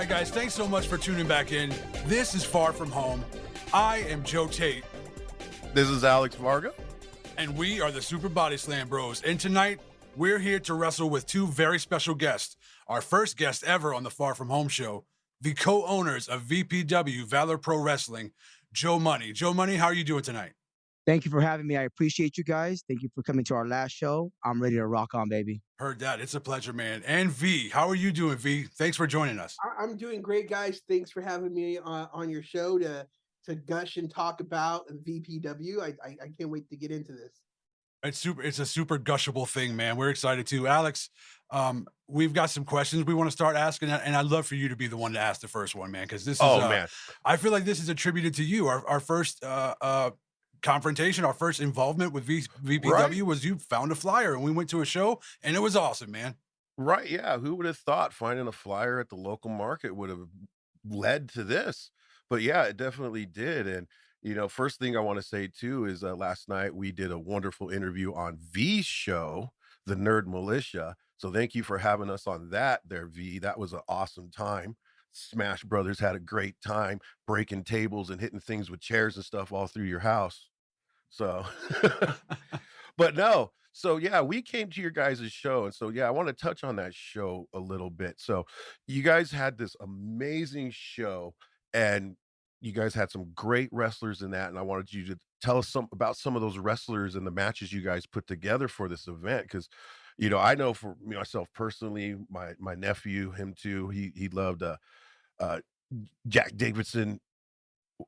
right, guys, thanks so much for tuning back in. This is Far From Home. I am Joe Tate. This is Alex Varga. And we are the Super BodySlam Bros. And tonight, we're here to wrestle with two very special guests. Our first guest ever on the Far From Home show, the co-owners of VPW, Valor Pro Wrestling, Joe Money. Joe Money, how are you doing tonight? Thank you for having me. I appreciate you guys. Thank you for coming to our last show. I'm ready to rock on, baby. Heard that. It's a pleasure, man. And V, how are you doing, V? Thanks for joining us. I'm doing great, guys. Thanks for having me on your show to gush and talk about VPW. I can't wait to get into this. It's a super gushable thing, man. We're excited too. Alex, we've got some questions we want to start asking, and I'd love for you to be the one to ask the first one, man, because this is man. I feel like this is attributed to you. Our first confrontation, our first involvement with VPW was you found a flyer and we went to a show and it was awesome, man. Right. Yeah. Who would have thought finding a flyer at the local market would have led to this? But yeah, it definitely did. And, you know, first thing I want to say too is last night we did a wonderful interview on V's show, the Nerd Militia. So thank you for having us on that there, V. That was an awesome time. Smash Brothers had a great time breaking tables and hitting things with chairs and stuff all through your house. So, but no. So yeah, we came to your guys' show. And so, yeah, I want to touch on that show a little bit. So you guys had this amazing show and you guys had some great wrestlers in that. And I wanted you to tell us about some of those wrestlers and the matches you guys put together for this event. Cause you know, I know for myself personally, my nephew, him too, he loved, Jack Davidson.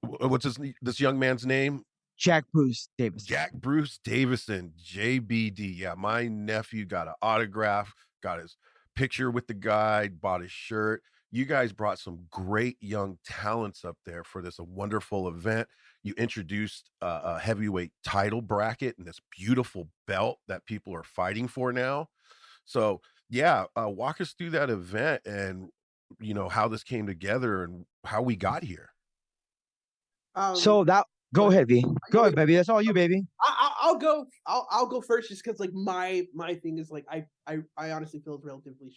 What's this young man's name? Jack Bruce Davis. Jack Bruce Davison, JBD. Yeah, my nephew got an autograph, got his picture with the guy, bought his shirt. You guys brought some great young talents up there for this wonderful event. You introduced a heavyweight title bracket and this beautiful belt that people are fighting for now. So yeah, walk us through that event and you know how this came together and how we got here. Go ahead, V. Go ahead, baby. That's all you, baby. I'll go first, just because like my thing is like I honestly feel it's relatively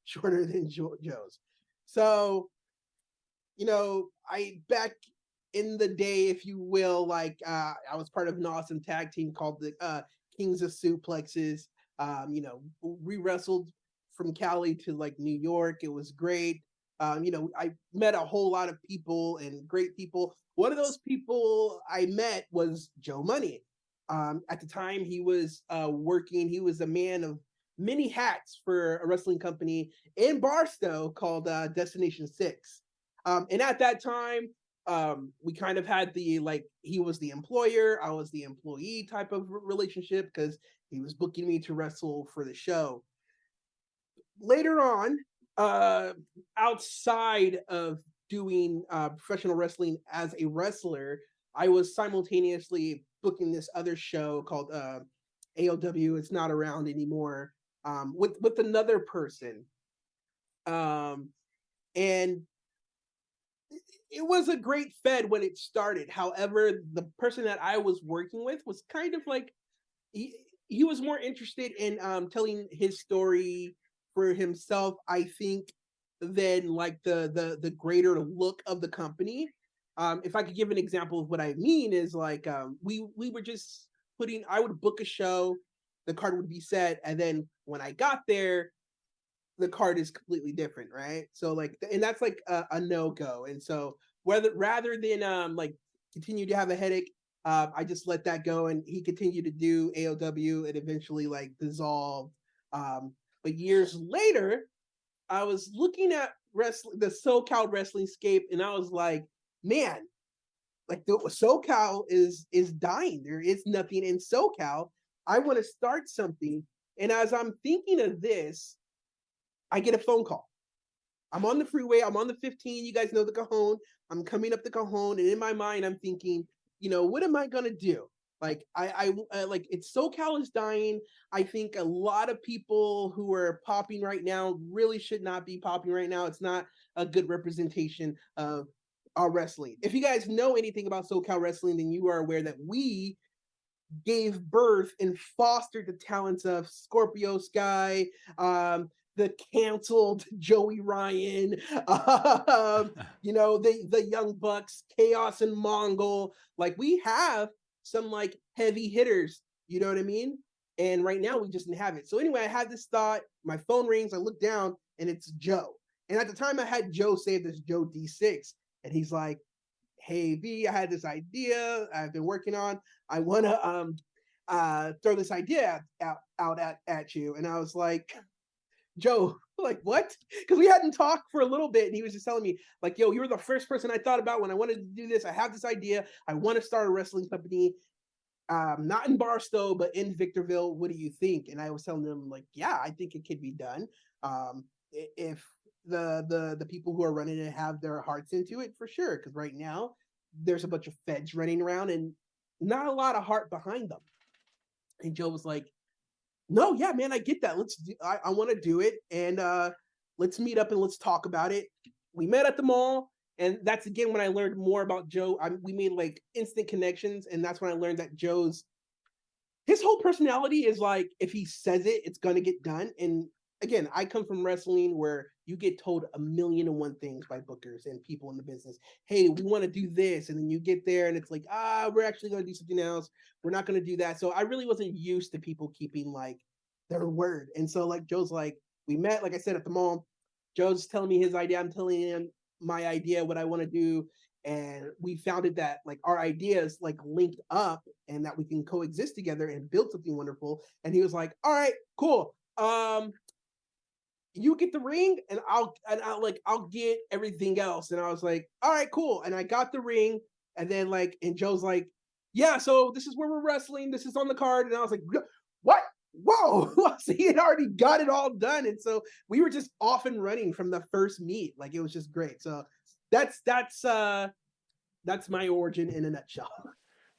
shorter than Joe's. So, you know, I back in the day, if you will, like I was part of an awesome tag team called the Kings of Suplexes. You know, we wrestled from Cali to like New York. It was great. You know, I met a whole lot of people and great people. One of those people I met was Joe Money. At the time, he was working. He was a man of many hats for a wrestling company in Barstow called Destination 6. And at that time, we kind of had the, like, he was the employer, I was the employee type of relationship because he was booking me to wrestle for the show. Later on, outside of doing professional wrestling as a wrestler, I was simultaneously booking this other show called AOW. It's not around anymore, with another person. And it was a great fed when it started. However, the person that I was working with was kind of like, he was more interested in telling his story for himself, I think, than like the greater look of the company. If I could give an example of what I mean is like we were just I would book a show, the card would be set, and then when I got there, the card is completely different, right? So like, and that's like a no-go. And so rather than like continue to have a headache, I just let that go, and he continued to do AOW and eventually like dissolved. But years later, I was looking at the SoCal wrestling scape, and I was like, man, like the SoCal is dying. There is nothing in SoCal. I want to start something. And as I'm thinking of this, I get a phone call. I'm on the freeway. I'm on the 15. You guys know the Cajon. I'm coming up the Cajon, and in my mind, I'm thinking, you know, what am I gonna do? Like I like, it's SoCal is dying. I think a lot of people who are popping right now really should not be popping right now. It's not a good representation of our wrestling. If you guys know anything about SoCal wrestling, then you are aware that we gave birth and fostered the talents of Scorpio Sky, the canceled Joey Ryan, you know, the Young Bucks, Chaos and Mongol. Like we have some like heavy hitters, you know what I mean? And right now we just didn't have it. So anyway, I had this thought. My phone rings. I look down, and it's Joe. And at the time, I had Joe saved as Joe D6, and he's like, "Hey V, I had this idea I've been working on. I want to throw this idea out at you." And I was like, Joe, like what? Because we hadn't talked for a little bit, and he was just telling me, like, yo, you were the first person I thought about when I wanted to do this. I have this idea. I want to start a wrestling company, not in Barstow, but in Victorville. What do you think? And I was telling them, like, yeah, I think it could be done. If the people who are running it have their hearts into it, for sure. Because right now there's a bunch of feds running around and not a lot of heart behind them. And Joe was like, no, yeah, man, I get that. I want to do it, and let's meet up and let's talk about it. We met at the mall, and that's again when I learned more about Joe. We made like instant connections, and that's when I learned that his whole personality is like, if he says it, it's gonna get done. And again, I come from wrestling where you get told a million and one things by bookers and people in the business. Hey, we want to do this, and then you get there and it's like, we're actually going to do something else. We're not going to do that. So I really wasn't used to people keeping like their word. And so like Joe's like, we met, like I said, at the mall. Joe's telling me his idea. I'm telling him my idea, what I want to do. And we found it that like our ideas like linked up and that we can coexist together and build something wonderful. And he was like, all right, cool. You get the ring and I'll get everything else. And I was like, all right, cool. And I got the ring, and then and Joe's like, yeah, so this is where we're wrestling. This is on the card. And I was like, what? Whoa. So he had already got it all done. And so we were just off and running from the first meet. Like it was just great. So that's my origin in a nutshell.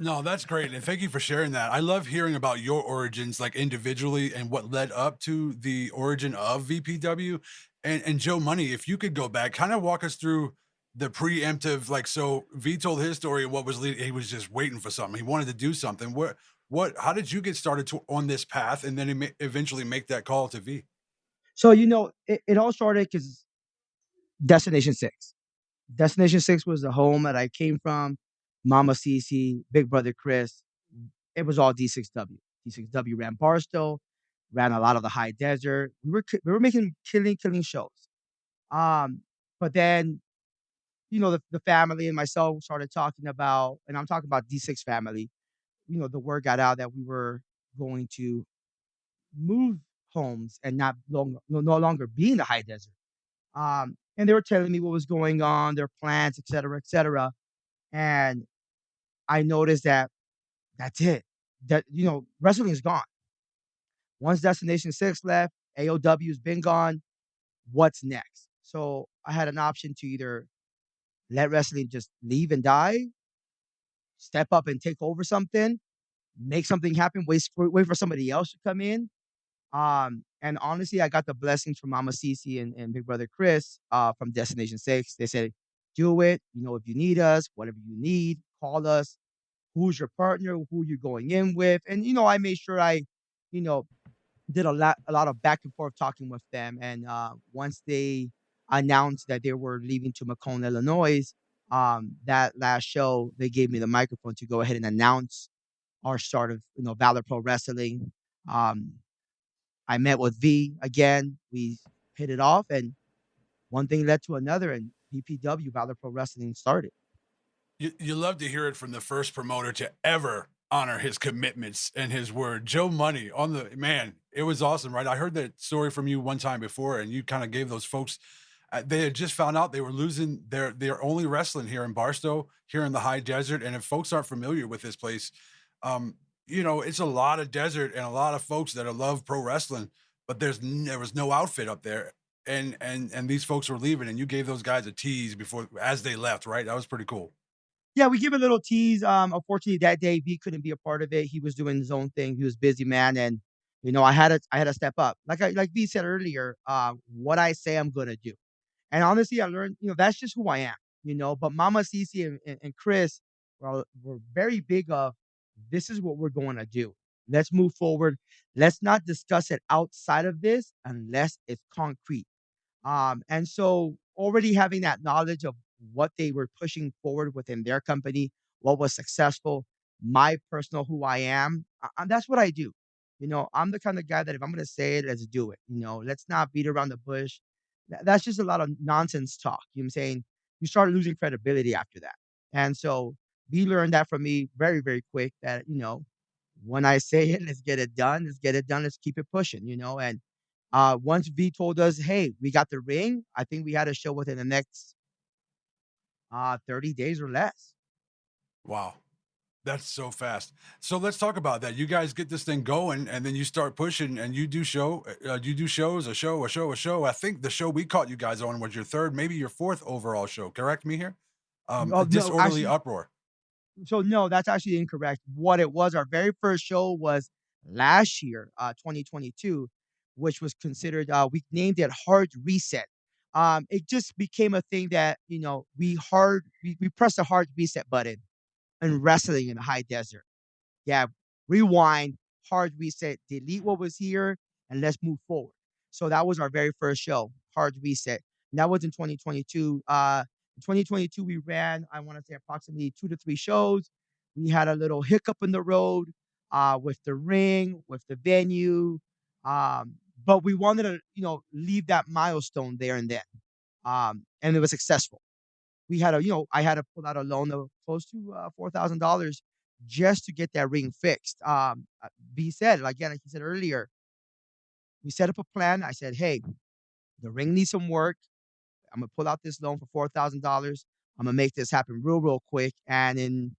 No, that's great. And thank you for sharing that. I love hearing about your origins, like individually and what led up to the origin of VPW. And Joe Money, if you could go back, kind of walk us through the preemptive, like, so V told his story and what was leading, he was just waiting for something. He wanted to do something. How did you get started on this path and then eventually make that call to V? So, it all started because Destination 6. Destination 6 was the home that I came from. Mama Cece, Big Brother Chris. It was all D6W. D6W ran Barstow, ran a lot of the high desert. We were making killing shows. But then, the family and myself started talking about, and I'm talking about D6 family. The word got out that we were going to move homes and no longer be in the high desert. And they were telling me what was going on, their plans, et cetera, et cetera. And I noticed that that's it. That, wrestling is gone. Once Destination 6 left, AOW's been gone. What's next? So I had an option to either let wrestling just leave and die, step up and take over something, make something happen, wait for somebody else to come in. And honestly, I got the blessings from Mama Cece and Big Brother Chris from Destination 6. They said, do it. If you need us, whatever you need, call us. Who's your partner? Who you're going in with? And, I made sure I, did a lot of back and forth talking with them. And once they announced that they were leaving to Macomb, Illinois, that last show, they gave me the microphone to go ahead and announce our start of, Valor Pro Wrestling. I met with V again. We hit it off, and one thing led to another, and VPW, Valor Pro Wrestling, started. You love to hear it from the first promoter to ever honor his commitments and his word. Joe Money man, it was awesome, right? I heard that story from you one time before, and you kind of gave those folks, they had just found out they were losing their only wrestling here in Barstow, here in the high desert. And if folks aren't familiar with this place, it's a lot of desert and a lot of folks that love pro wrestling, but there was no outfit up there. And these folks were leaving, and you gave those guys a tease as they left, right? That was pretty cool. Yeah, we give a little tease. Unfortunately, that day V couldn't be a part of it. He was doing his own thing. He was busy, man, and I had to step up. Like V said earlier, what I say I'm gonna do, and honestly, I learned that's just who I am. But Mama Cece and Chris were very big of, this is what we're going to do. Let's move forward. Let's not discuss it outside of this unless it's concrete. And so already having that knowledge of what they were pushing forward within their company, what was successful, my personal who I am, that's what I do. I'm the kind of guy that if I'm going to say it, let's do it. Let's not beat around the bush. That's just a lot of nonsense talk. You know what I'm saying? You start losing credibility after that. And so V learned that from me very, very quick that, when I say it, let's get it done. Let's get it done. Let's keep it pushing. And once V told us, hey, we got the ring, I think we had a show within the next 30 days or less. Wow. That's so fast. So let's talk about that. You guys get this thing going, and then you start pushing, and you do shows, a show. I think the show we caught you guys on was your third, maybe your fourth overall show. Correct me here. No, Disorderly actually, Uproar. so no, that's actually incorrect. What it was, our very first show was last year, 2022, which was considered, we named it Hard Reset. It just became a thing that, we pressed the hard reset button and wrestling in the high desert. Yeah, rewind, hard reset, delete what was here, and let's move forward. So that was our very first show, hard reset. And that was in 2022. In 2022, we ran, I want to say, approximately 2 to 3 shows. We had a little hiccup in the road with the ring, with the venue. But we wanted to, leave that milestone there and then. And it was successful. I had to pull out a loan of close to $4,000 just to get that ring fixed. B said, again, like he said earlier, we set up a plan. I said, hey, the ring needs some work. I'm gonna pull out this loan for $4,000. I'm gonna make this happen real, real quick. And in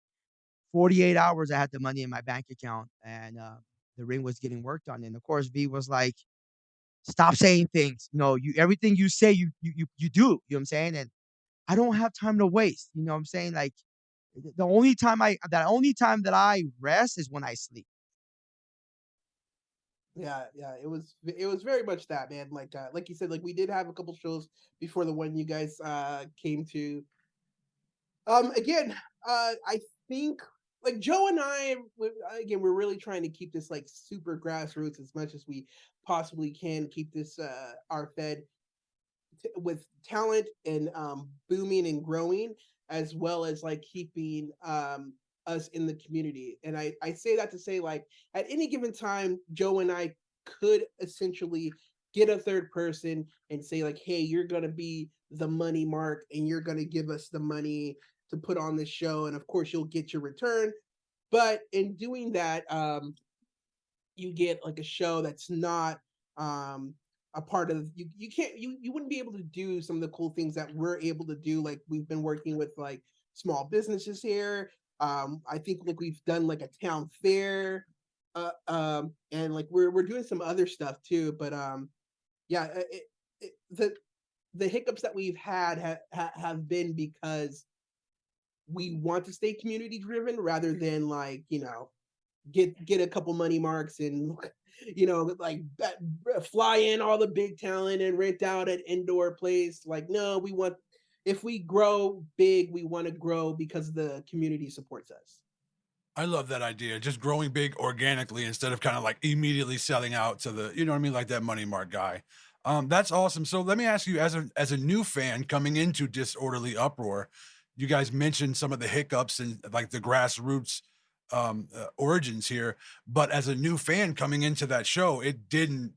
48 hours, I had the money in my bank account, and the ring was getting worked on. And of course, V was like, "Stop saying things. Everything you say, you do. You know what I'm saying?" And I don't have time to waste. You know what I'm saying? Like the only time that I rest is when I sleep. Yeah, it was very much that, man. Like you said, like we did have a couple shows before the one you guys came to. Again, I think like Joe and again, we're really trying to keep this like super grassroots as much as we possibly can. Keep this our Fed with talent and booming and growing, as well as like keeping us in the community. And I say that to say, like, at any given time, Joe and I could essentially get a third person and say, like, hey, you're going to be the money mark and you're going to give us the money to put on this show. And of course, you'll get your return. But in doing that, you get like a show that's not a part of you can't you wouldn't be able to do some of the cool things that we're able to do. Like we've been working with like small businesses here. I think like we've done like a town fair, and like we're doing some other stuff too. But yeah, the hiccups that we've had have been because we want to stay community driven rather than like get a couple money marks and like fly in all the big talent and rent out an indoor place. Like, no, we want, if we grow big, we want to grow because the community supports us. I love that idea. Just growing big organically instead of kind of like immediately selling out to the, you know what I mean, like that money mark guy. That's awesome. So let me ask you, as a new fan coming into Disorderly Uproar, you guys mentioned some of the hiccups and like the grassroots origins here. But as a new fan coming into that show, it didn't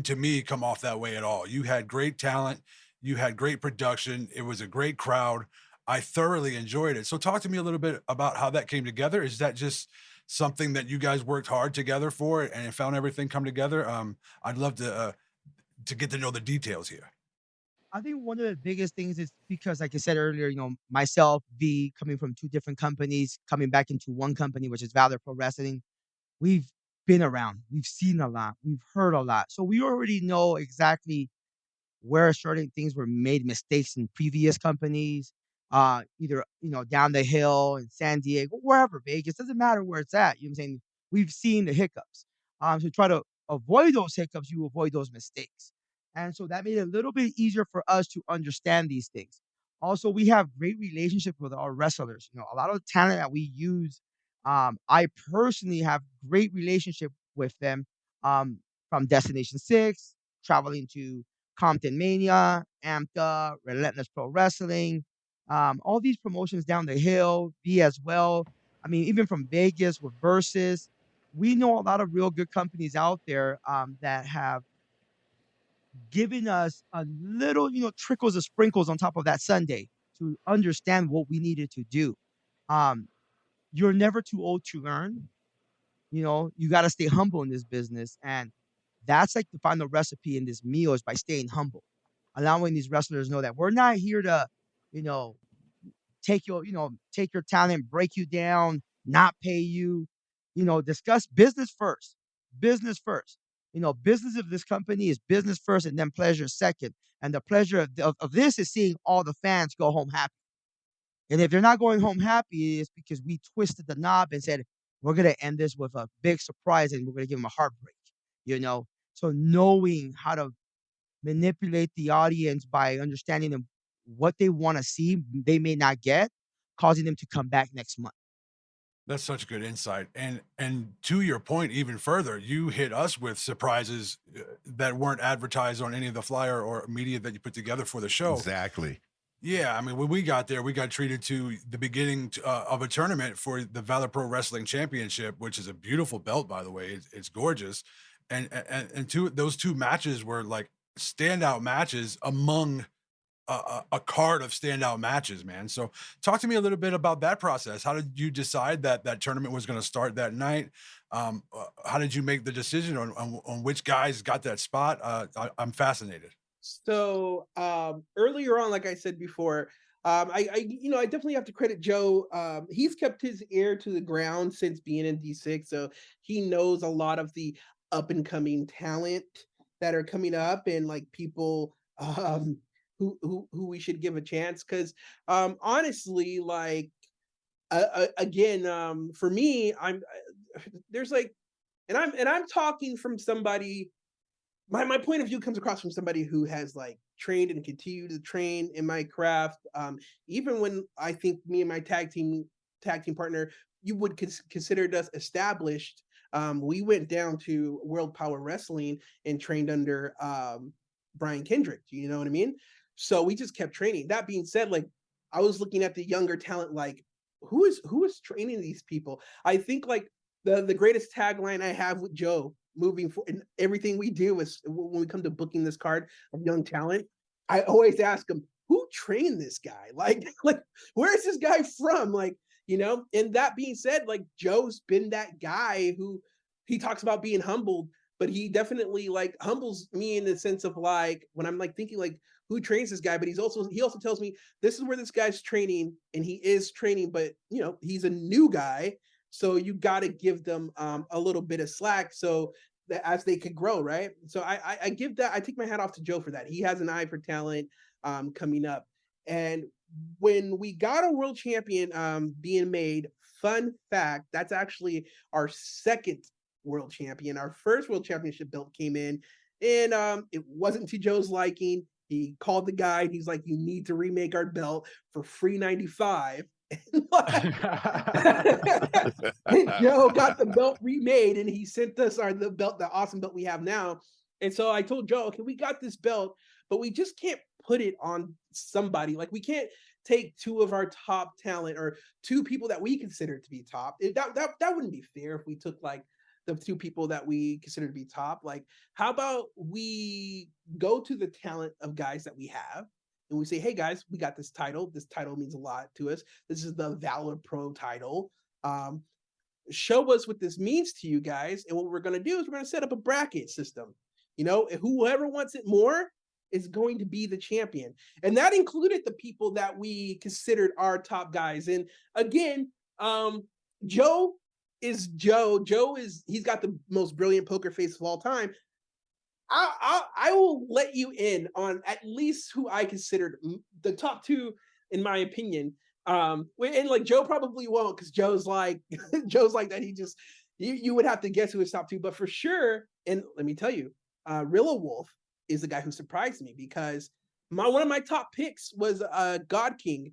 to me come off that way at all. You had great talent, you had great production, it was a great crowd. I thoroughly enjoyed it. So talk to me a little bit about how that came together. Is that just something that you guys worked hard together for and found everything come together? I'd love to get to know the details here. I think one of the biggest things is because, like I said earlier, myself, V, coming from 2 different companies, coming back into one company, which is Valor Pro Wrestling, we've been around, we've seen a lot, we've heard a lot. So we already know exactly where certain things were made mistakes in previous companies, either, down the hill in San Diego, wherever, Vegas, doesn't matter where it's at. You know what I'm saying? We've seen the hiccups. So try to avoid those hiccups, you avoid those mistakes. And so that made it a little bit easier for us to understand these things. Also, we have great relationships with our wrestlers. A lot of the talent that we use I personally have great relationship with them, from Destination 6, traveling to Compton Mania, AMTA, Relentless Pro Wrestling, all these promotions down the hill, B as well. I mean, even from Vegas with Versus, we know a lot of real good companies out there, that have given us a little, trickles of sprinkles on top of that Sunday to understand what we needed to do. Um, you're never too old to learn. You got to stay humble in this business. And that's like the final recipe in this meal, is by staying humble, allowing these wrestlers know that we're not here to, you know, take your talent, break you down, not pay you, discuss business first, business first. Business of this company is business first and then pleasure second. And the pleasure of this is seeing all the fans go home happy. And if they're not going home happy, it's because we twisted the knob and said, we're going to end this with a big surprise and we're going to give them a heartbreak, you know? So knowing how to manipulate the audience by understanding them what they want to see, they may not get, causing them to come back next month. That's such good insight. And to your point, even further, you hit us with surprises that weren't advertised on any of the flyer or media that you put together for the show. Exactly. Yeah, I mean, when we got there, we got treated to the beginning of a tournament for the Valor Pro Wrestling Championship, which is a beautiful belt, by the way. It's gorgeous, and those two matches were like standout matches among a card of standout matches, man. So, talk to me a little bit about that process. How did you decide that that tournament was going to start that night? How did you make the decision on which guys got that spot? I'm fascinated. So earlier on, like I said before, I definitely have to credit Joe. He's kept his ear to the ground since being in D6, so he knows a lot of the up and coming talent that are coming up and like people who we should give a chance. Because honestly, like again, for me, there's like, and I'm talking from somebody, my point of view comes across from somebody who has like trained and continued to train in my craft. Even when I think me and my tag team partner, you would consider us established. We went down to World Power Wrestling and trained under Brian Kendrick. Do you know what I mean? So we just kept training. That being said, like I was looking at the younger talent, like who is training these people? I think like the greatest tagline I have with Joe moving forward and everything we do is when we come to booking this card of young talent, I always ask him, who trained this guy? Like where's this guy from? Like, and that being said, like Joe's been that guy who he talks about being humbled, but he definitely like humbles me in the sense of like when I'm like thinking like who trains this guy, but he also tells me this is where this guy's training and he is training, but he's a new guy. So you got to give them a little bit of slack so that as they could grow, right? So I give that, I take my hat off to Joe for that. He has an eye for talent coming up. And when we got a world champion being made, fun fact, that's actually our second world champion. Our first world championship belt came in and it wasn't to Joe's liking. He called the guy and he's like, you need to remake our belt for free 95. And Joe got the belt remade and he sent us the awesome belt we have now. And so I told Joe, okay, we got this belt, but we just can't put it on somebody. Like we can't take two of our top talent or two people that we consider to be top. That wouldn't be fair if we took like the two people that we consider to be top. Like, how about we go to the talent of guys that we have and we say, hey guys, we got this title. This title means a lot to us. This is the Valor Pro title. Show us what this means to you guys. And what we're going to do is we're going to set up a bracket system. Whoever wants it more is going to be the champion. And that included the people that we considered our top guys. And again, Joe is Joe. He's got the most brilliant poker face of all time. I will let you in on at least who I considered the top two, in my opinion. And like Joe probably won't because Joe's like that. He just you would have to guess who his top two, but for sure. And let me tell you, Rilla Wolf is the guy who surprised me because one of my top picks was God King,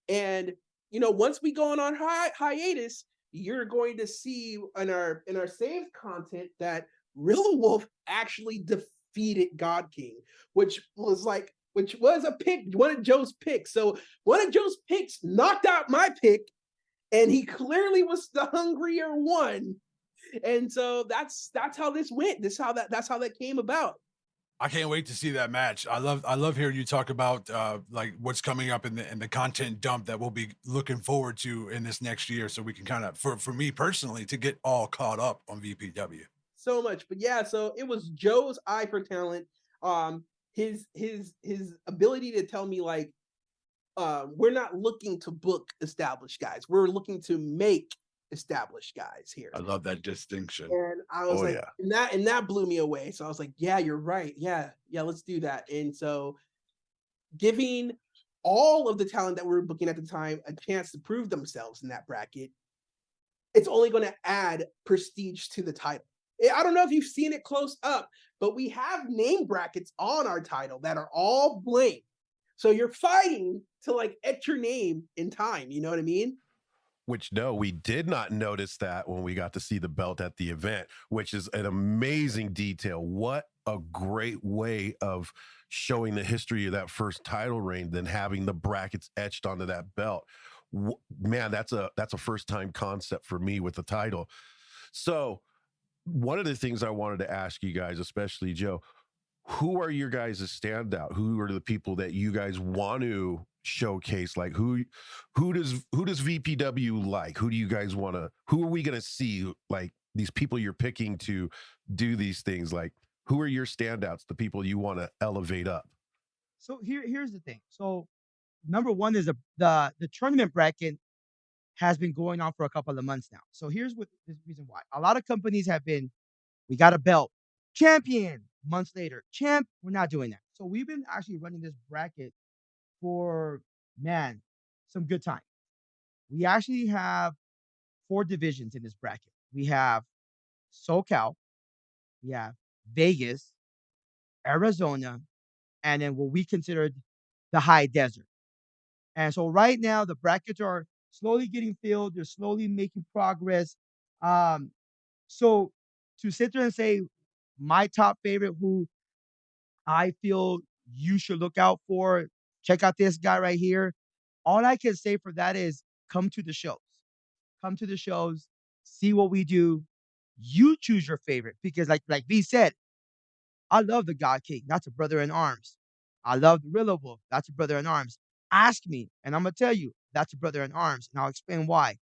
and once we go on hiatus, you're going to see in our saved content that Rilla Wolf actually defeated God King, which was a pick, one of Joe's picks. So one of Joe's picks knocked out my pick, and he clearly was the hungrier one. And so that's how this went. That's how that came about. I can't wait to see that match. I love hearing you talk about like what's coming up in the content dump that we'll be looking forward to in this next year, so we can kind of, for me personally, to get all caught up on VPW. So much, but yeah, so it was Joe's eye for talent. His ability to tell me like, we're not looking to book established guys. We're looking to make established guys here. I love that distinction. And I was and that blew me away. So I was like, yeah, you're right. Yeah, let's do that. And so giving all of the talent that we were booking at the time a chance to prove themselves in that bracket, it's only going to add prestige to the title. I don't know if you've seen it close up, but we have name brackets on our title that are all blank. So you're fighting to like etch your name in time. You know what I mean? Which, no, we did not notice that when we got to see the belt at the event, which is an amazing detail. What a great way of showing the history of that first title reign than having the brackets etched onto that belt. Man, that's a first time concept for me with the title. So one of the things I wanted to ask you guys, especially Joe, who are your guys' standout? Who are the people that you guys want to showcase? Like who does VPW like? Who do you guys want to, who are we going to see? Like these people you're picking to do these things, like who are your standouts, the people you want to elevate up? So here's the thing. So number one is the tournament bracket has been going on for a couple of months now. So here's the reason why. A lot of companies have been, we got a belt, champion, months later, champ, we're not doing that. So we've been actually running this bracket for, man, some good time. We actually have 4 divisions in this bracket. We have SoCal, we have Vegas, Arizona, and then what we considered the high desert. And so right now the brackets are slowly getting filled. They're slowly making progress. So to sit there and say my top favorite, who I feel you should look out for, check out this guy right here. All I can say for that is come to the shows. Come to the shows, see what we do. You choose your favorite, because like V said, I love the God King. That's a brother in arms. I love the Rilla Wolf. That's a brother in arms. Ask me, and I'm going to tell you, that's a brother in arms. And I'll explain why.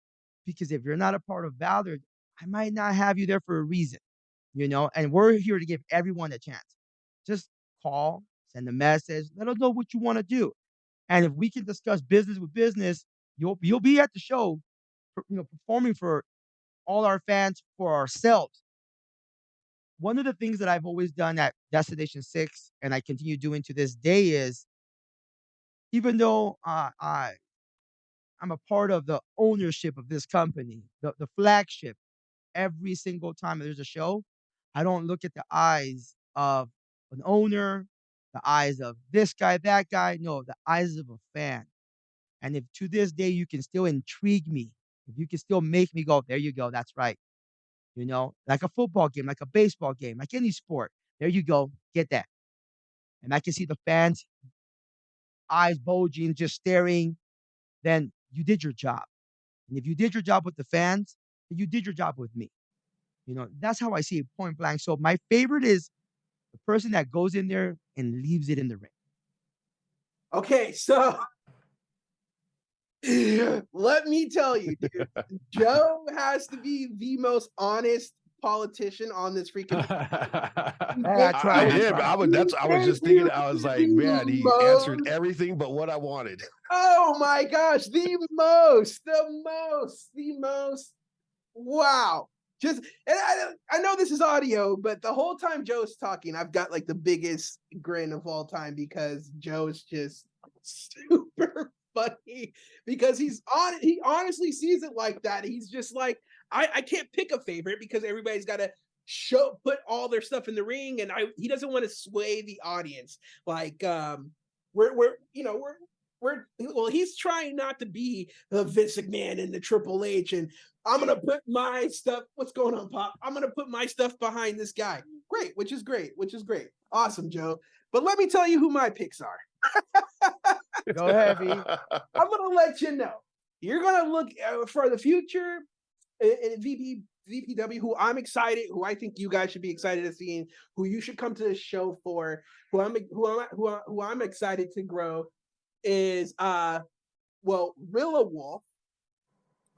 Because if you're not a part of Valor, I might not have you there for a reason, you know? And we're here to give everyone a chance. Just call, send a message, let us know what you want to do. And if we can discuss business with business, you'll be at the show, performing for all our fans, for ourselves. One of the things that I've always done at Destination 6, and I continue doing to this day, is even though I'm a part of the ownership of this company, the flagship, every single time there's a show, I don't look at the eyes of an owner, the eyes of this guy, that guy. No, the eyes of a fan. And if to this day you can still intrigue me, if you can still make me go, there you go, that's right. You know, like a football game, like a baseball game, like any sport. There you go, get that. And I can see the fans' eyes bulging, just staring. Then you did your job. And if you did your job with the fans, then you did your job with me. You know, that's how I see it, point blank. So my favorite is the person that goes in there and leaves it in the ring. Okay, so let me tell you, dude, Joe has to be the most honest politician on this freaking. I did. I was just thinking. I was like, man, he answered everything but what I wanted. Oh my gosh, the most. Wow. Just, and I know this is audio, but the whole time Joe's talking, I've got like the biggest grin of all time, because Joe's just super funny, because he honestly sees it like that. He's just like, I can't pick a favorite because everybody's got to put all their stuff in the ring, and he doesn't want to sway the audience. Like he's trying not to be the Vince McMahon and the Triple H and I'm gonna put my stuff. What's going on, Pop? I'm gonna put my stuff behind this guy. Great, which is great. Awesome, Joe. But let me tell you who my picks are. Go heavy. I'm gonna let you know. You're gonna look for the future in VPW, who I'm excited, who I think you guys should be excited to see, who you should come to the show for, who I'm excited to grow is Rilla Wolf.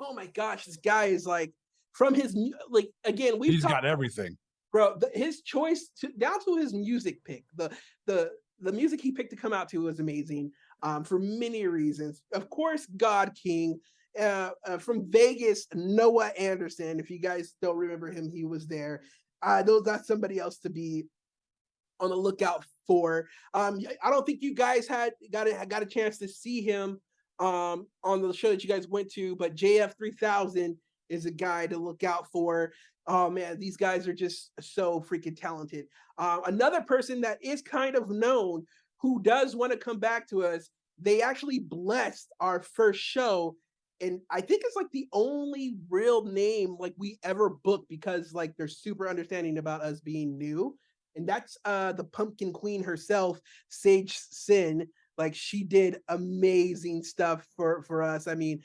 Oh my gosh, this guy is like from his like again he's got everything, bro. His choice down to his music pick, the music he picked to come out to was amazing for many reasons. Of course, God King. From Vegas, Noah Anderson. If you guys don't remember him, he was there. That's somebody else to be on the lookout for. I don't think you guys got a chance to see him on the show that you guys went to, but JF3000 is a guy to look out for. Oh man, these guys are just so freaking talented. Another person that is kind of known who does want to come back to us. They actually blessed our first show. And I think it's like the only real name like we ever booked because like they're super understanding about us being new. And that's the Pumpkin Queen herself, Sage Sin. Like she did amazing stuff for us. I mean,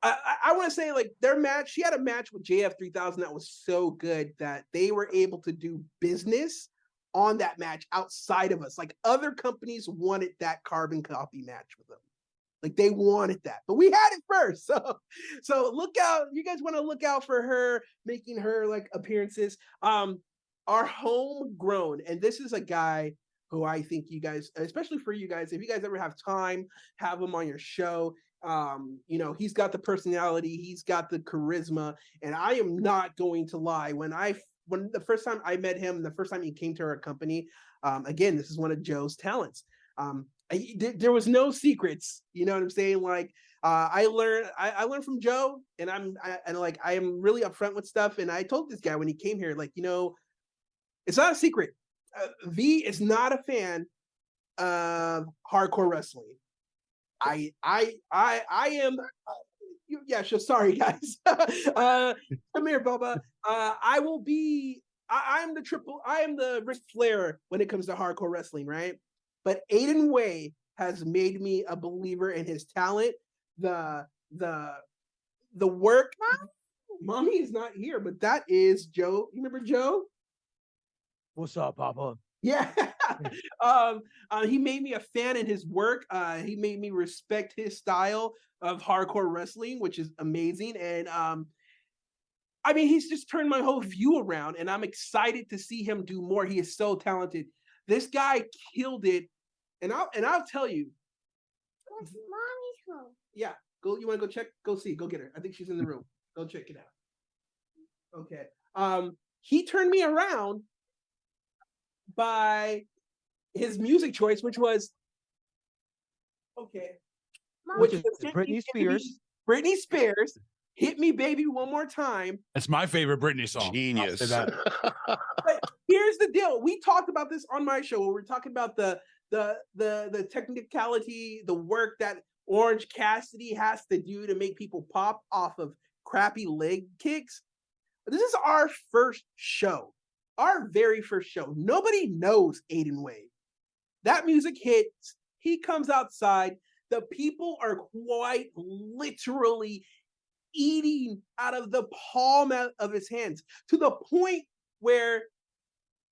I want to say like their match, she had a match with JF3000 that was so good that they were able to do business on that match outside of us. Like other companies wanted that carbon copy match with them. Like they wanted that, but we had it first. So look out. You guys want to look out for her, making her like appearances. Our homegrown, and this is a guy who I think you guys, especially for you guys, if you guys ever have time, have him on your show. He's got the personality, he's got the charisma, and I am not going to lie. When the first time I met him, the first time he came to our company, again, this is one of Joe's talents. There was no secrets, you know what I'm saying? Like I learned from Joe, and I am really upfront with stuff. And I told this guy when he came here, like, it's not a secret. V is not a fan of hardcore wrestling. I am. Yeah, sure. Sorry, guys. Come here, Bubba. I will be. I am the Ric Flair when it comes to hardcore wrestling, right? But Aiden Way has made me a believer in his talent. The work. Mommy is not here, but that is Joe. You remember Joe? What's up, Papa? Yeah. He made me a fan in his work. He made me respect his style of hardcore wrestling, which is amazing. And I mean, he's just turned my whole view around, and I'm excited to see him do more. He is so talented. This guy killed it, and I'll tell you. What's Mommy's home? Yeah, go. You want to go check? Go see. Go get her. I think she's in the room. Go check it out. Okay. He turned me around by his music choice, which was Which is Britney Spears. Britney Spears. Hit Me Baby One More Time. That's my favorite Britney song. Genius. That. But here's the deal. We talked about this on my show where we're talking about the technicality, the work that Orange Cassidy has to do to make people pop off of crappy leg kicks. This is our first show. Our very first show. Nobody knows Aiden Way. That music hits. He comes outside. The people are quite literally eating out of the palm of his hands to the point where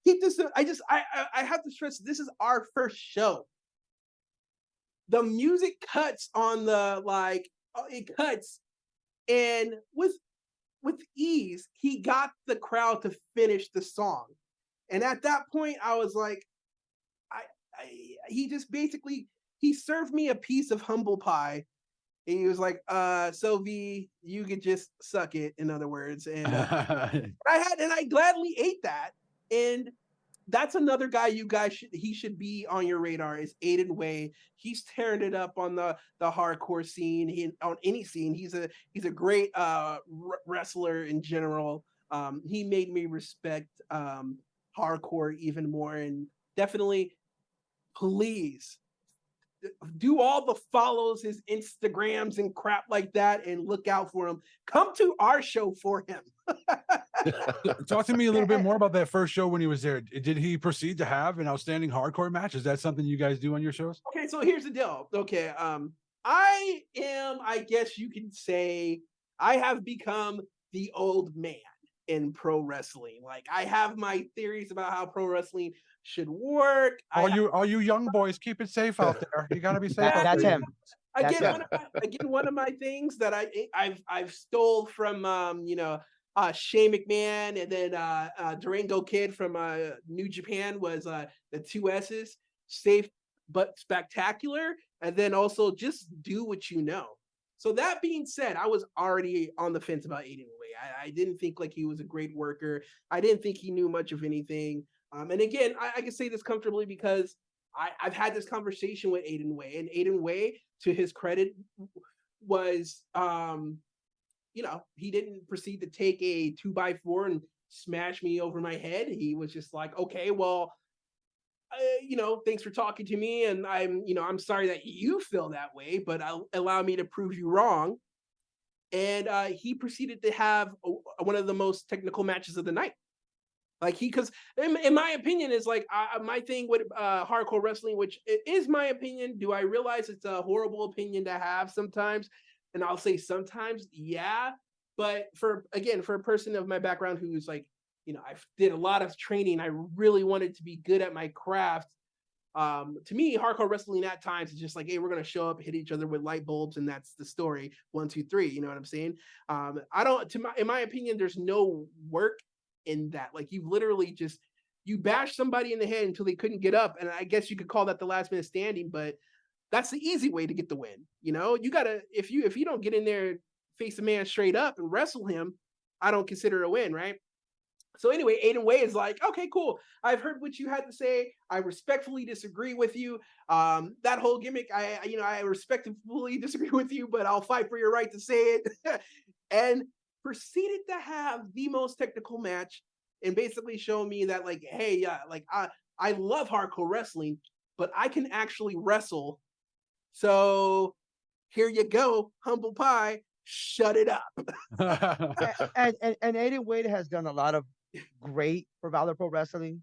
I have to stress this is our first show. The music cuts on it cuts, and with ease he got the crowd to finish the song. And at that point I was like, he just basically he served me a piece of humble pie. And he was like, so V, you could just suck it, in other words. And I gladly ate that. And that's another guy he should be on your radar is Aiden Way. He's tearing it up on the hardcore scene, on any scene. He's a great wrestler in general. He made me respect hardcore even more. And definitely, please do all the follows, his Instagrams and crap like that, and look out for him. Come to our show for him. Talk to me a little bit more about that first show when he was there. Did he proceed to have an outstanding hardcore match? Is that something you guys do on your shows? Okay, so here's the deal. Okay, I am, I guess you can say, I have become the old man in pro wrestling. Like, I have my theories about how pro wrestling should work. All you young boys, keep it safe out there. You got to be safe. That's him. Again, That's one of my things that I've stole from Shane McMahon, and then Durango Kid from New Japan was the 2 S's, safe but spectacular, and then also just do what you know. So that being said, I was already on the fence about Aiden Way. I didn't think like he was a great worker. I didn't think he knew much of anything. And again, I can say this comfortably because I've had this conversation with Aiden Way, and Aiden Way, to his credit, was he didn't proceed to take a 2x4 and smash me over my head. He was just like, okay, well, thanks for talking to me, and I'm sorry that you feel that way, but allow me to prove you wrong. And he proceeded to have one of the most technical matches of the night. Like because in my opinion, is like my thing with hardcore wrestling, which it is my opinion. Do I realize it's a horrible opinion to have sometimes? And I'll say sometimes, yeah. But for a person of my background who's like, I did a lot of training. I really wanted to be good at my craft. To me, hardcore wrestling at times is just like, hey, we're gonna show up, hit each other with light bulbs, and that's the story. 1, 2, 3. You know what I'm saying? In my opinion, there's no work in that. Like you literally just bash somebody in the head until they couldn't get up, and I guess you could call that the last man standing. But that's the easy way to get the win. You gotta if you don't get in there, face a man straight up and wrestle him, I don't consider it a win, right? So anyway, Aiden Way is like, okay, cool. I've heard what you had to say. I respectfully disagree with you. That whole gimmick, I respectfully disagree with you, but I'll fight for your right to say it. And proceeded to have the most technical match and basically show me that, like, hey, yeah, like I love hardcore wrestling, but I can actually wrestle. So here you go, humble pie. Shut it up. and Aiden Wade has done a lot of great for Valor Pro Wrestling.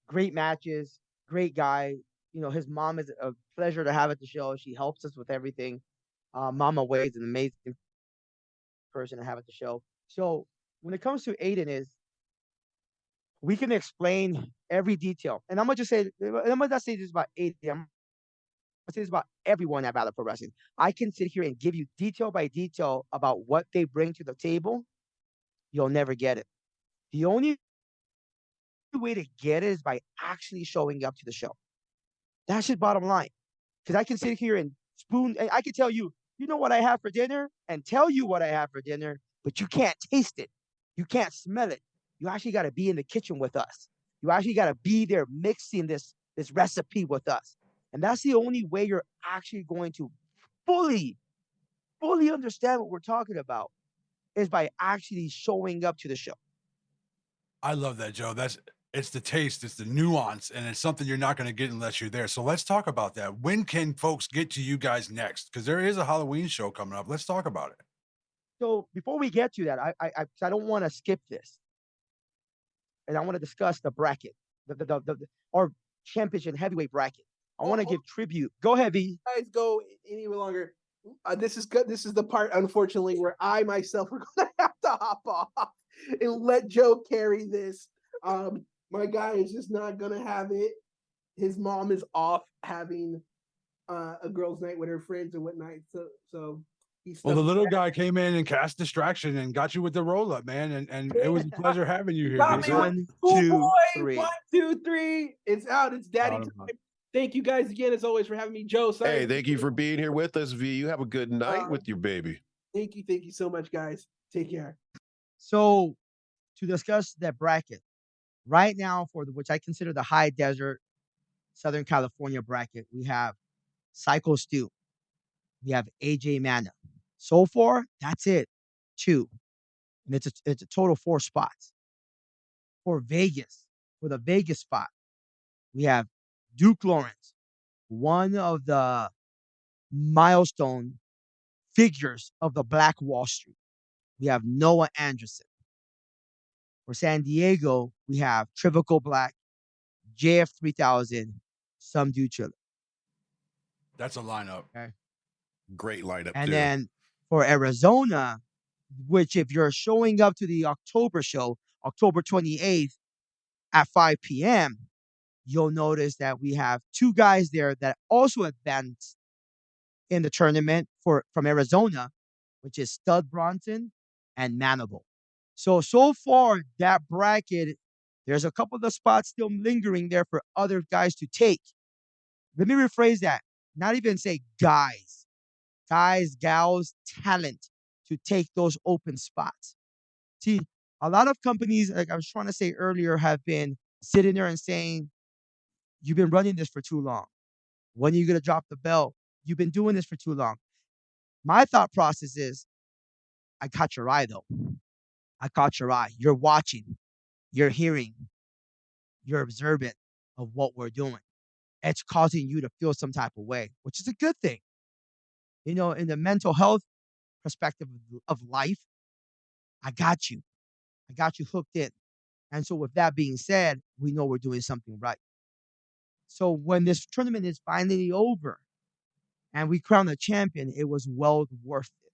Great matches, great guy. His mom is a pleasure to have at the show. She helps us with everything. Mama Wade is an amazing person to have at the show. So when it comes to Aiden, we can explain every detail. And I'm gonna not say this about Aiden. I'm gonna say this about everyone at Valor Pro Wrestling. I can sit here and give you detail by detail about what they bring to the table. You'll never get it. The only way to get it is by actually showing up to the show. That's just bottom line. Because I can sit here and I can tell you, what I have for dinner, and tell you what I have for dinner, but you can't taste it. You can't smell it. You actually got to be in the kitchen with us. You actually got to be there mixing this recipe with us. And that's the only way you're actually going to fully understand what we're talking about, is by actually showing up to the show. I love that, Joe. It's the taste, it's the nuance, and it's something you're not going to get unless you're there. So let's talk about that. When can folks get to you guys next? Because there is a Halloween show coming up. Let's talk about it. So before we get to that, I don't want to skip this, and I want to discuss the bracket, our championship heavyweight bracket. I want to give tribute. Go ahead, V. Guys, go any longer. This is good. This is the part, unfortunately, where I myself are going to have to hop off and let Joe carry this. My guy is just not going to have it. His mom is off having a girls' night with her friends and whatnot. So he's. Well, the little guy came in and cast distraction and got you with the roll up, man. And it was a pleasure having you here. 1, 2, 3. 1, 2, 3. It's out. It's daddy time. Thank you guys again, as always, for having me, Joe. Sorry. Hey, thank you for being here with us, V. You have a good night with your baby. Thank you so much, guys. Take care. So, to discuss that bracket, right now, which I consider the high desert Southern California bracket, we have Psycho Stu, we have AJ Mana. So far, that's it, 2, and it's a total 4 spots. For the Vegas spot, we have Duke Lawrence, one of the milestone figures of the Black Wall Street. We have Noah Anderson. For San Diego, we have Trivico Black, JF3000, some dude chiller. That's a lineup. Okay. Great lineup, And too. then for Arizona, which if you're showing up to the October show, October 28th at 5 p.m., you'll notice that we have two guys there that also advanced in the tournament from Arizona, which is Stud Bronson and Manable. So far, that bracket, there's a couple of the spots still lingering there for other guys to take. Let me rephrase that. Not even say guys, gals, talent to take those open spots. See, a lot of companies, like I was trying to say earlier, have been sitting there and saying, you've been running this for too long. When are you going to drop the belt? You've been doing this for too long. My thought process is, I caught your eye, though. I caught your eye. You're watching. You're hearing. You're observant of what we're doing. It's causing you to feel some type of way, which is a good thing. You know, in the mental health perspective of life, I got you. I got you hooked in. And so with that being said, we know we're doing something right. So when this tournament is finally over and we crown a champion, it was well worth it.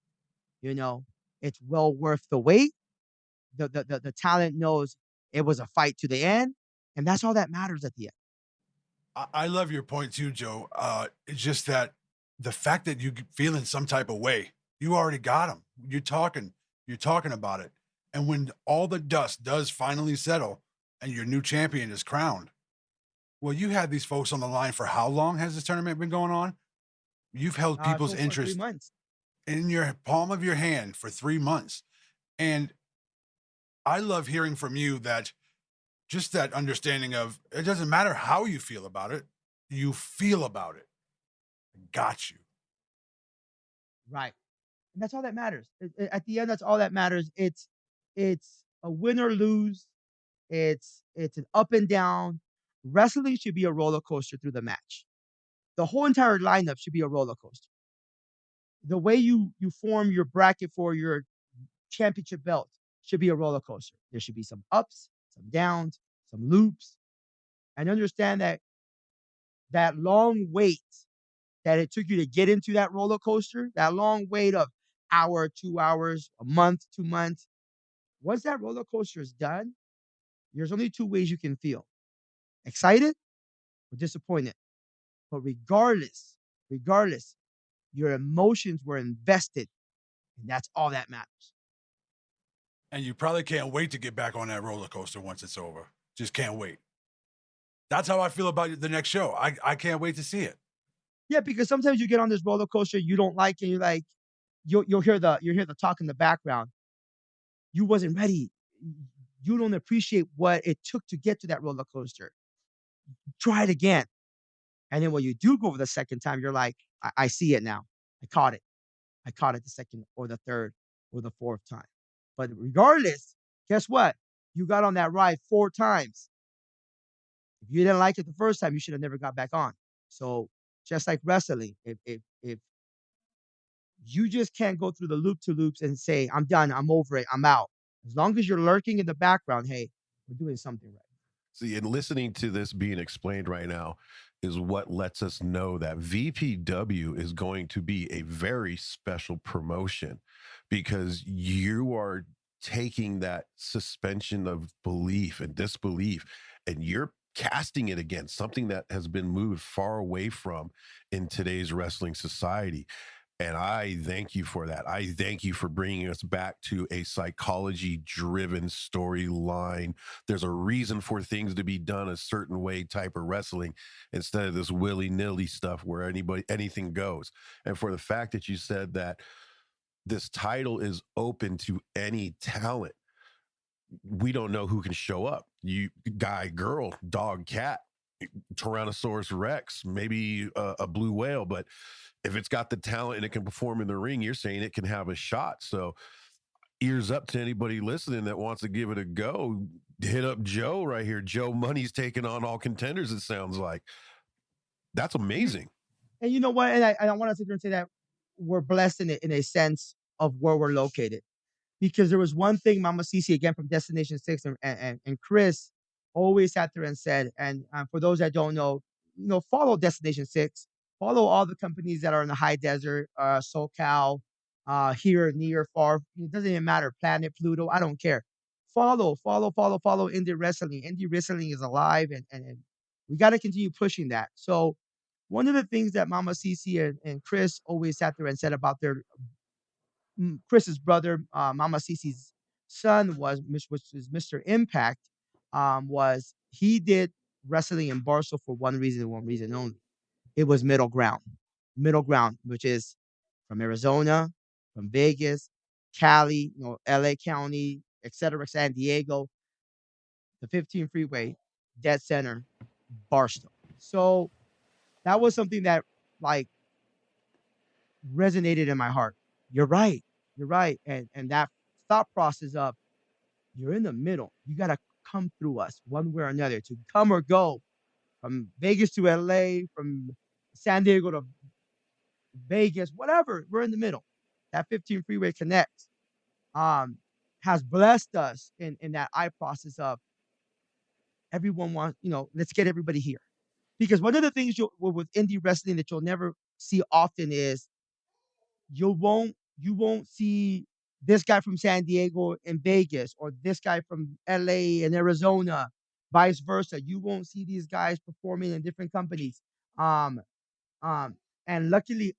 You know, it's well worth the wait. The talent knows it was a fight to the end, and that's all that matters at the end. I love your point too, Joe. It's just that the fact that you feel in some type of way, you already got them. You're talking about it. And when all the dust does finally settle and your new champion is crowned, well, you had these folks on the line for how long has this tournament been going on? You've held people's For interest 3 months. in your palm of your hand for 3 months. And I love hearing from you that just that understanding of it doesn't matter how you feel about it, you feel about it. Got you. Right. And that's all that matters. At the end, that's all that matters. It's a win or lose. It's an up and down. Wrestling should be a roller coaster through the match. The whole entire lineup should be a roller coaster. The way you form your bracket for your championship belt should be a roller coaster. There should be some ups, some downs, some loops, and understand that long wait that it took you to get into that roller coaster, that long wait of hour, 2 hours, a month, 2 months. Once that roller coaster is done, there's only two ways you can feel: excited or disappointed. But regardless, your emotions were invested, and that's all that matters. And you probably can't wait to get back on that roller coaster once it's over. Just can't wait. That's how I feel about the next show. I can't wait to see it. Yeah, because sometimes you get on this roller coaster you don't like, and you're like, you'll hear the talk in the background. You wasn't ready. You don't appreciate what it took to get to that roller coaster. Try it again. And then when you do go over the second time, you're like, I see it now. I caught it. I caught it the second or the third or the fourth time. But regardless, guess what? You got on that ride 4 times. If you didn't like it the first time, you should have never got back on. So just like wrestling, if you just can't go through the loop-to-loops and say, I'm done, I'm over it, I'm out. As long as you're lurking in the background, hey, we're doing something right. See, and listening to this being explained right now is what lets us know that VPW is going to be a very special promotion, because you are taking that suspension of belief and disbelief and you're casting it against something that has been moved far away from in today's wrestling society. And I thank you for that. I thank you for bringing us back to a psychology-driven storyline. There's a reason for things to be done a certain way type of wrestling, instead of this willy-nilly stuff where anything goes. And for the fact that you said that this title is open to any talent, we don't know who can show up. You, guy, girl, dog, cat, Tyrannosaurus Rex, maybe a blue whale, but if it's got the talent and it can perform in the ring, you're saying it can have a shot. So ears up to anybody listening that wants to give it a go. Hit up Joe right here. Joe Money's taking on all contenders, it sounds like. That's amazing. And you know what? And I want to sit there and say that we're blessed in a sense of where we're located. Because there was one thing Mama Cece, again from Destination 6, and Chris always sat there and said, and for those that don't know, follow Destination 6, follow all the companies that are in the high desert, SoCal, here, near, far. It doesn't even matter. Planet, Pluto, I don't care. Follow indie wrestling. Indie wrestling is alive, and we got to continue pushing that. So one of the things that Mama Cece and Chris always sat there and said about their Chris's brother, Mama Cece's son, which is Mr. Impact, was he did wrestling in Barstow for one reason and one reason only. It was middle ground, which is from Arizona, from Vegas, Cali, LA County, etc., San Diego, the 15 freeway, dead center, Barstow. So that was something that like resonated in my heart. You're right. You're right. And that thought process of you're in the middle. You gotta come through us one way or another to come or go from Vegas to LA, from San Diego to Vegas, whatever. We're in the middle. That 15 freeway connects. Has blessed us in that eye process of everyone wants, let's get everybody here. Because one of the things with indie wrestling that you'll never see often is you won't see this guy from San Diego in Vegas or this guy from LA and Arizona, vice versa. You won't see these guys performing in different companies. And luckily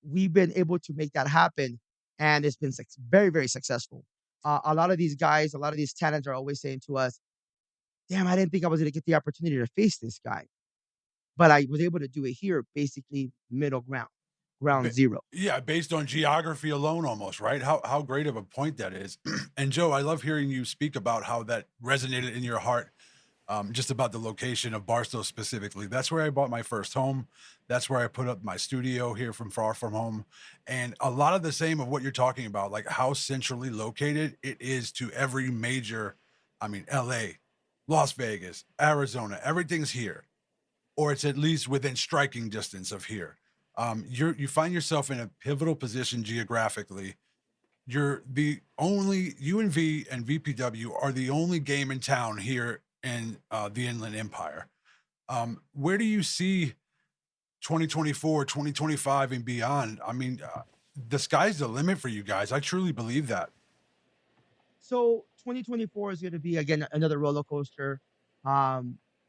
we've been able to make that happen, and it's been very, very successful. A lot of these guys, a lot of these talents are always saying to us, damn, I didn't think I was going to get the opportunity to face this guy, but I was able to do it here, basically middle ground zero. Yeah, based on geography alone almost, right? How great of a point that is. And Joe, I love hearing you speak about how that resonated in your heart, just about the location of Barstow specifically. That's where I bought my first home. That's where I put up my studio here from far from home. And a lot of the same of what you're talking about, like how centrally located it is to every major, LA, Las Vegas, Arizona, everything's here, or it's at least within striking distance of here. You find yourself in a pivotal position geographically. You're the only UNV and VPW are the only game in town here in the Inland Empire. Where do you see 2024, 2025, and beyond? The sky's the limit for you guys. I truly believe that. So 2024 is going to be, again, another roller coaster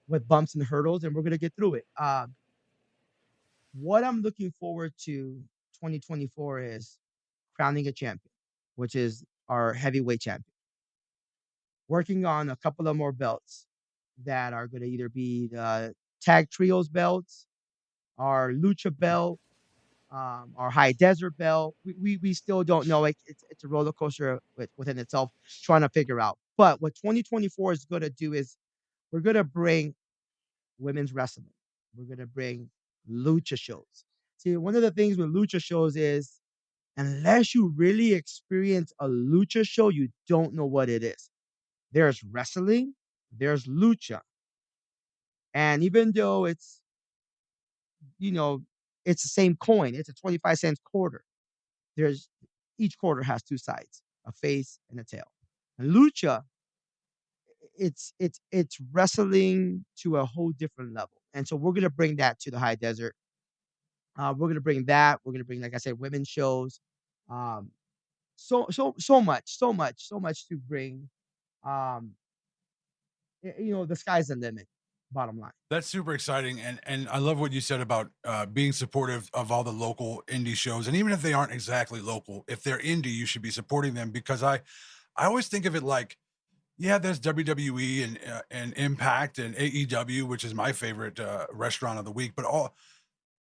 with bumps and hurdles, and we're going to get through it. What I'm looking forward to 2024 is crowning a champion, which is our heavyweight champion. Working on a couple of more belts that are going to either be the tag trios belts, our lucha belt, our high desert belt. We still don't know. It's a roller coaster within itself, trying to figure out. But what 2024 is going to do is we're going to bring women's wrestling. We're going to bring lucha shows. See, one of the things with lucha shows is unless you really experience a lucha show, you don't know what it is. There's wrestling, there's lucha. And even though it's the same coin, it's a 25-cent quarter. Each quarter has two sides, a face and a tail. And lucha, it's wrestling to a whole different level. And so we're gonna bring that to the high desert. We're gonna bring that. We're gonna bring, like I said, women's shows. So much to bring. The sky's the limit. Bottom line. That's super exciting, and I love what you said about being supportive of all the local indie shows, and even if they aren't exactly local, if they're indie, you should be supporting them, because I always think of it like, yeah, there's WWE and Impact and AEW, which is my favorite restaurant of the week, but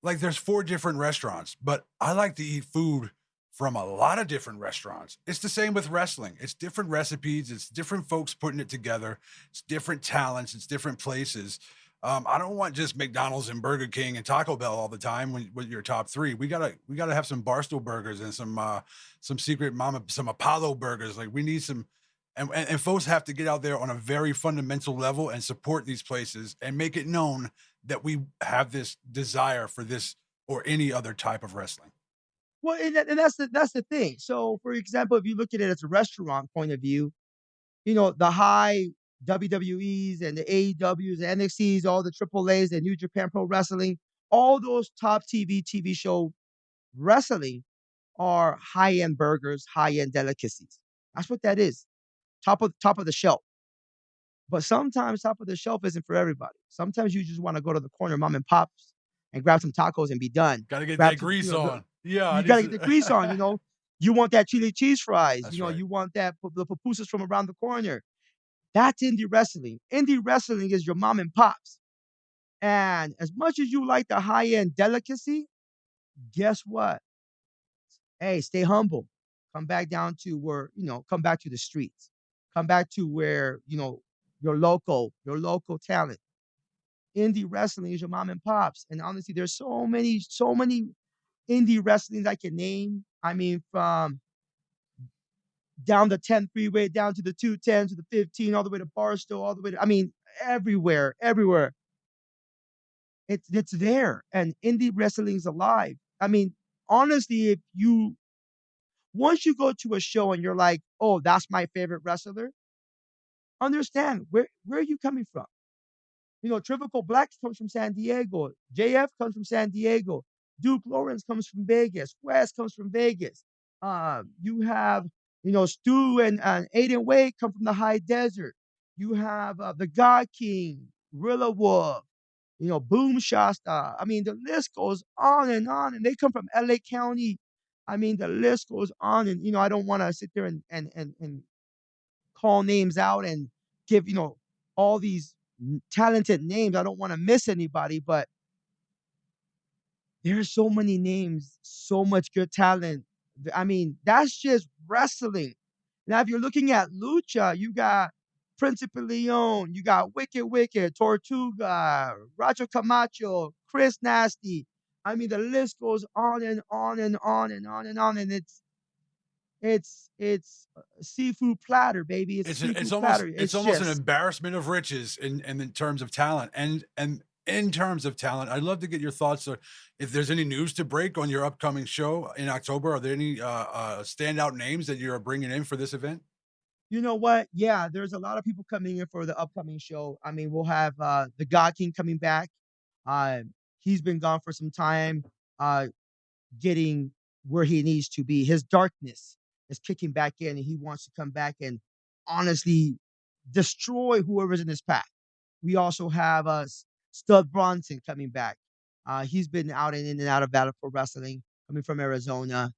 there's 4 different restaurants, but I like to eat food from a lot of different restaurants. It's the same with wrestling. It's different recipes. It's different folks putting it together. It's different talents. It's different places. I don't want just McDonald's and Burger King and Taco Bell all the time with your top 3. We gotta have some Barstool burgers and some secret mama, some Apollo burgers. Like we need some, and folks have to get out there on a very fundamental level and support these places and make it known that we have this desire for this or any other type of wrestling? Well, and that's the thing. So, for example, if you look at it as a restaurant point of view, the high WWEs and the AEWs, the NXTs, all the AAAs, the New Japan Pro Wrestling, all those top TV show wrestling are high-end burgers, high-end delicacies. That's what that is. Top of the shelf. But sometimes top of the shelf isn't for everybody. Sometimes you just want to go to the corner mom and pops and grab some tacos and be done. Got to get Grab that some, grease on. Yeah, you got to get the grease on. You want that chili cheese fries. That's right. You want the pupusas from around the corner. That's indie wrestling. Indie wrestling is your mom and pops. And as much as you like the high-end delicacy, guess what? Hey, stay humble. Come back down to where, come back to the streets. Come back to where, your local talent. Indie wrestling is your mom and pops. And honestly, there's so many indie wrestlings I can name. I mean, from down the 10 freeway, down to the 210, to the 15, all the way to Barstow, all the way to, I mean, everywhere. It's there. And indie wrestling's alive. I mean, honestly, once you go to a show and you're like, oh, that's my favorite wrestler, understand where are you coming from? Trivical Black comes from San Diego. JF comes from San Diego. Duke Lawrence comes from Vegas. West comes from Vegas. You have, Stu and Aiden Wade come from the high desert. You have the God King, Rilla Wolf, Boom Shasta. I mean, the list goes on, and they come from LA County. I mean, the list goes on, and I don't want to sit there and call names out and give all these talented names. I don't want to miss anybody, but there's so many names, so much good talent. I mean, that's just wrestling. Now, if you're looking at lucha, you got Principe Leon, you got Wicked, Tortuga, Racho Camacho, Chris Nasty. I mean, the list goes on and on and on and on and on, and it's a seafood platter, baby. It's a seafood platter. It's almost an embarrassment of riches in terms of talent. And in terms of talent, I'd love to get your thoughts. If there's any news to break on your upcoming show in October, are there any standout names that you're bringing in for this event? You know what? Yeah, there's a lot of people coming in for the upcoming show. I mean, we'll have the God King coming back. He's been gone for some time, getting where he needs to be. His darkness is kicking back in, and he wants to come back and honestly destroy whoever's in his path. We also have Stud Bronson coming back. He's been out and in and out of Valor Pro Wrestling, coming from Arizona.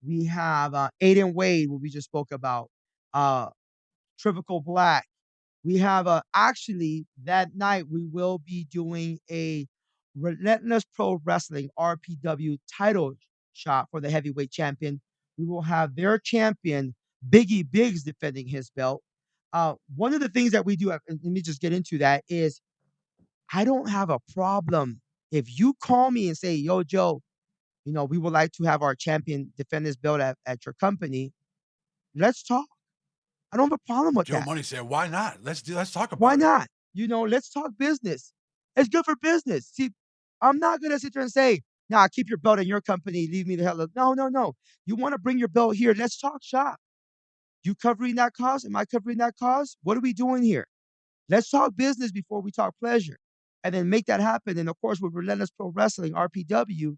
We have Aiden Wade, who we just spoke about. Trivical Black. We have actually that night we will be doing a Relentless Pro Wrestling RPW title shot for the heavyweight champion. We will have their champion Biggie Biggs defending his belt. One of the things that we do, and let me just get into that, is I don't have a problem if you call me and say, yo, Joe, we would like to have our champion defend his belt at your company. Let's talk. I don't have a problem with Joe that. Money said, why not? Let's talk about it. Why not? Let's talk business. It's good for business. See, I'm not going to sit there and say, nah, keep your belt in your company. Leave me the hell alone. No. You want to bring your belt here. Let's talk shop. You covering that cause? Am I covering that cause? What are we doing here? Let's talk business before we talk pleasure. And then make that happen. And of course, with Relentless Pro Wrestling, RPW,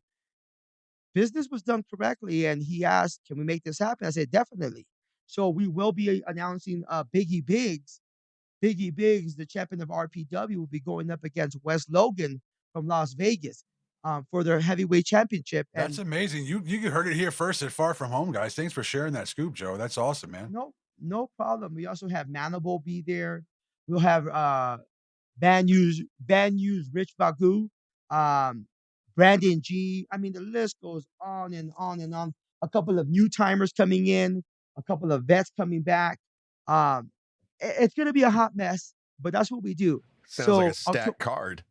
business was done correctly. And he asked, can we make this happen? I said, definitely. So we will be announcing Biggie Biggs. Biggie Biggs, the champion of RPW, will be going up against Wes Logan from Las Vegas for their heavyweight championship. That's amazing. You heard it here first at Far From Home, guys. Thanks for sharing that scoop, Joe. That's awesome, man. No problem. We also have Manable be there. We'll have Band News Rich Bagu, Brandon G. I mean, the list goes on and on and on. A couple of new timers coming in, a couple of vets coming back. It's going to be a hot mess, but that's what we do. Sounds like a stacked card.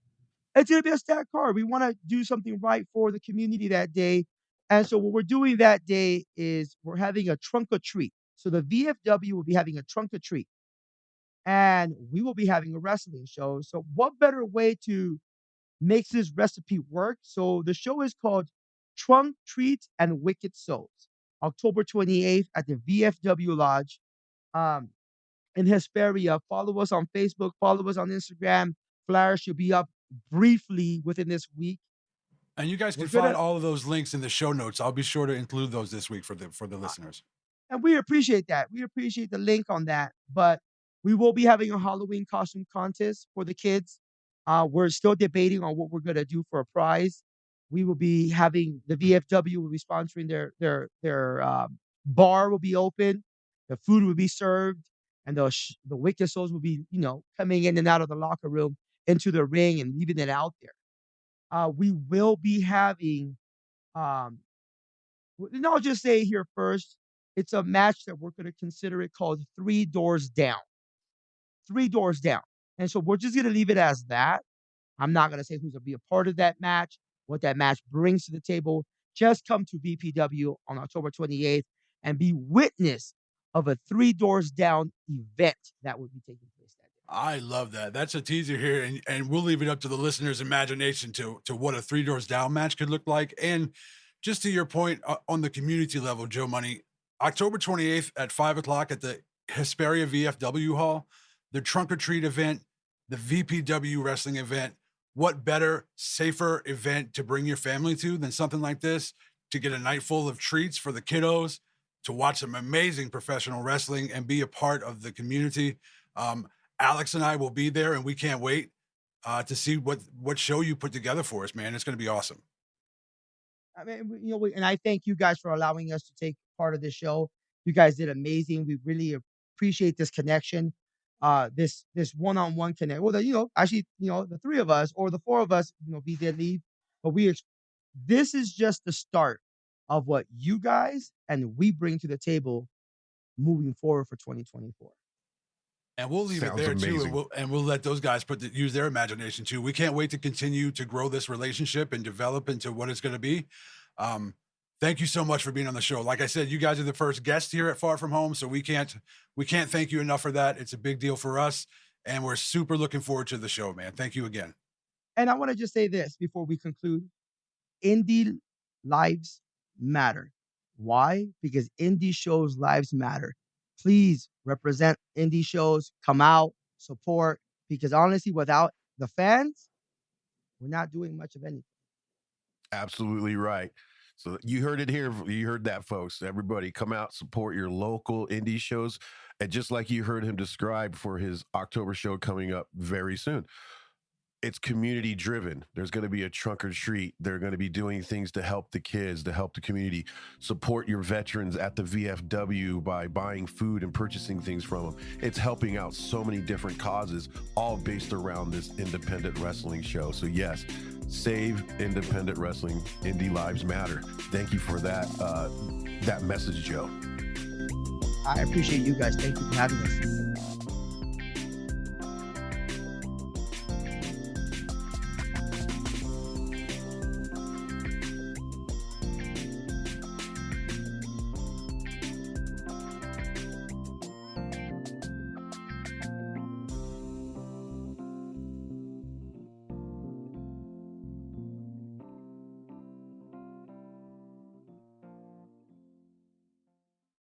It's going to be a stacked card. We want to do something right for the community that day. And so what we're doing that day is we're having a trunk or treat. So the VFW will be having a trunk or treat. And we will be having a wrestling show. So what better way to makes this recipe work. So the show is called Trunk Treats and Wicked Souls, October 28th at the VFW Lodge in Hesperia. Follow us on Facebook, follow us on Instagram. Flyers should be up briefly within this week. And you guys can find all of those links in the show notes. I'll be sure to include those this week for the listeners. And we appreciate that. We appreciate the link on that. But we will be having a Halloween costume contest for the kids. We're still debating on what we're going to do for a prize. We will be having the VFW will be sponsoring their bar will be open. The food will be served, and the Wicked Souls will be, coming in and out of the locker room into the ring and leaving it out there. We will be having, and I'll just say here first, it's a match that we're going to consider it called 3 Doors Down. 3 Doors Down. And so we're just going to leave it as that. I'm not going to say who's going to be a part of that match, what that match brings to the table. Just come to VPW on October 28th and be witness of a 3 Doors Down event that will be taking place that day. I love that. That's a teaser here, and we'll leave it up to the listeners' imagination to what a 3 Doors Down match could look like. And just to your point on the community level, Joe Money, October 28th at 5 o'clock at the Hesperia VFW Hall, the Trunk or Treat event, the VPW wrestling event. What better, safer event to bring your family to than something like this, to get a night full of treats for the kiddos, to watch some amazing professional wrestling and be a part of the community. Alex and I will be there, and we can't wait to see what show you put together for us, man. It's going to be awesome. I mean, and I thank you guys for allowing us to take part of this show. You guys did amazing. We really appreciate this connection, this one-on-one connect. Well, the 3 of us or the 4 of us, be there leave, but this is just the start of what you guys and we bring to the table moving forward for 2024. And we'll leave it there too, and we'll let those guys use their imagination too. We can't wait to continue to grow this relationship and develop into what it's going to be. Thank you so much for being on the show. Like I said, you guys are the first guest here at Far From Home, so we can't thank you enough for that. It's a big deal for us, and we're super looking forward to the show, man. Thank you again. And I want to just say this before we conclude: indie lives matter. Why? Because indie shows' lives matter. Please represent indie shows, come out, support, because honestly, without the fans, we're not doing much of anything. Absolutely right. So you heard it here. You heard that, folks. Everybody come out, support your local indie shows. And just like you heard him describe for his October show coming up very soon, it's community driven. There's going to be a trunk or treat. They're going to be doing things to help the kids, to help the community. Support your veterans at the VFW by buying food and purchasing things from them. It's helping out so many different causes, all based around this independent wrestling show. So yes, save independent wrestling. Indie lives matter. Thank you for that message, Joe. I appreciate you guys. Thank you for having us.